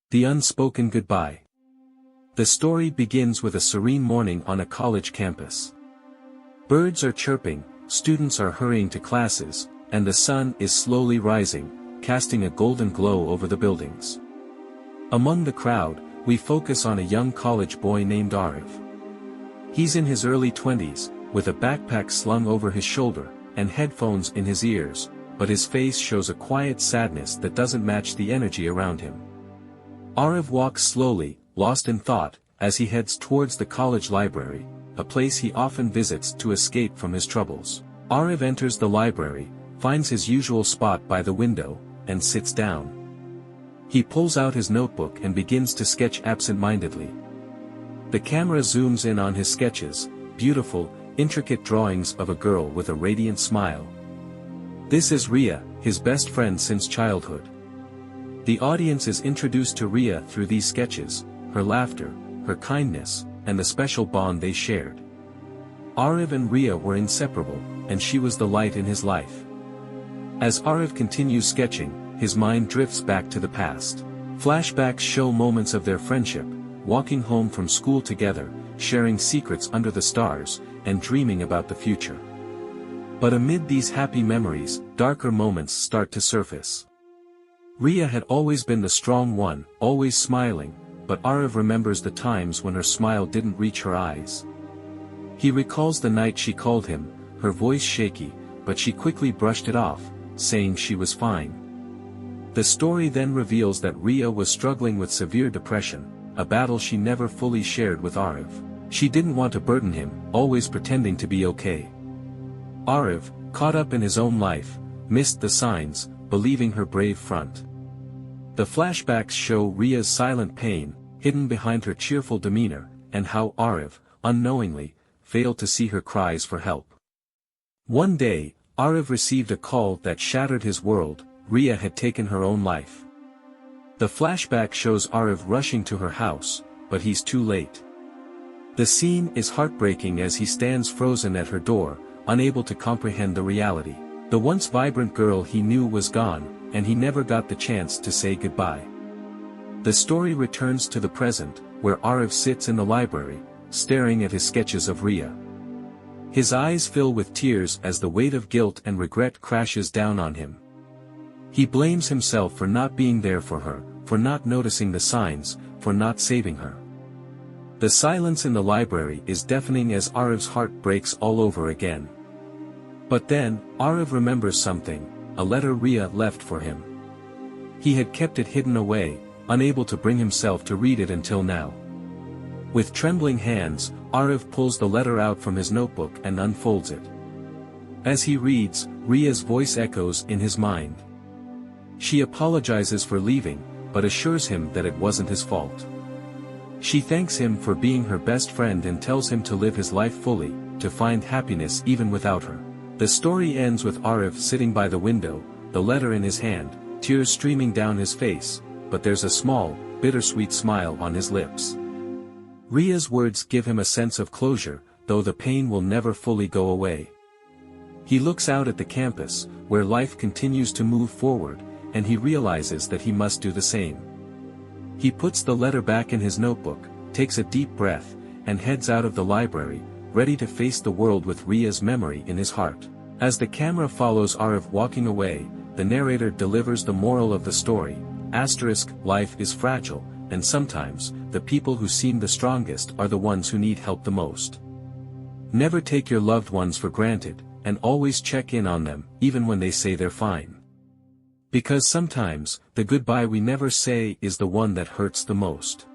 The Unspoken Goodbye. The story begins with a serene morning on a college campus. Birds are chirping, students are hurrying to classes, and the sun is slowly rising, casting a golden glow over the buildings. Among the crowd, we focus on a young college boy named Arjun. He's in his early 20s, with a backpack slung over his shoulder, and headphones in his ears, but his face shows a quiet sadness that doesn't match the energy around him. Arjun walks slowly, lost in thought, as he heads towards the college library, a place he often visits to escape from his troubles. Arjun enters the library, finds his usual spot by the window, and sits down. He pulls out his notebook and begins to sketch absent-mindedly. The camera zooms in on his sketches, beautiful, intricate drawings of a girl with a radiant smile. This is Riya, his best friend since childhood. The audience is introduced to Riya through these sketches, her laughter, her kindness, and the special bond they shared. Arjun and Riya were inseparable, and she was the light in his life. As Arjun continues sketching, his mind drifts back to the past. Flashbacks show moments of their friendship, walking home from school together, sharing secrets under the stars, and dreaming about the future. But amid these happy memories, darker moments start to surface. Riya had always been the strong one, always smiling, but Arjun remembers the times when her smile didn't reach her eyes. He recalls the night she called him, her voice shaky, but she quickly brushed it off, saying she was fine. The story then reveals that Riya was struggling with severe depression, a battle she never fully shared with Arjun. She didn't want to burden him, always pretending to be okay. Arjun, caught up in his own life, missed the signs, believing her brave front. The flashbacks show Riya's silent pain, hidden behind her cheerful demeanor, and how Arjun, unknowingly, failed to see her cries for help. One day, Arjun received a call that shattered his world. Riya had taken her own life. The flashback shows Arjun rushing to her house, but he's too late. The scene is heartbreaking as he stands frozen at her door, unable to comprehend the reality. The once vibrant girl he knew was gone, and he never got the chance to say goodbye. The story returns to the present, where Arjun sits in the library, staring at his sketches of Riya. His eyes fill with tears as the weight of guilt and regret crashes down on him. He blames himself for not being there for her, for not noticing the signs, for not saving her. The silence in the library is deafening as Arjun's heart breaks all over again. But then, Arjun remembers something, a letter Riya left for him. He had kept it hidden away, unable to bring himself to read it until now. With trembling hands, Arjun pulls the letter out from his notebook and unfolds it. As he reads, Riya's voice echoes in his mind. She apologizes for leaving, but assures him that it wasn't his fault. She thanks him for being her best friend and tells him to live his life fully, to find happiness even without her. The story ends with Arjun sitting by the window, the letter in his hand, tears streaming down his face, but there's a small, bittersweet smile on his lips. Riya's words give him a sense of closure, though the pain will never fully go away. He looks out at the campus, where life continues to move forward, and he realizes that he must do the same. He puts the letter back in his notebook, takes a deep breath, and heads out of the library, ready to face the world with Riya's memory in his heart. As the camera follows Arjun walking away, the narrator delivers the moral of the story, life is fragile, and sometimes, the people who seem the strongest are the ones who need help the most. Never take your loved ones for granted, and always check in on them, even when they say they're fine. Because sometimes, the goodbye we never say is the one that hurts the most.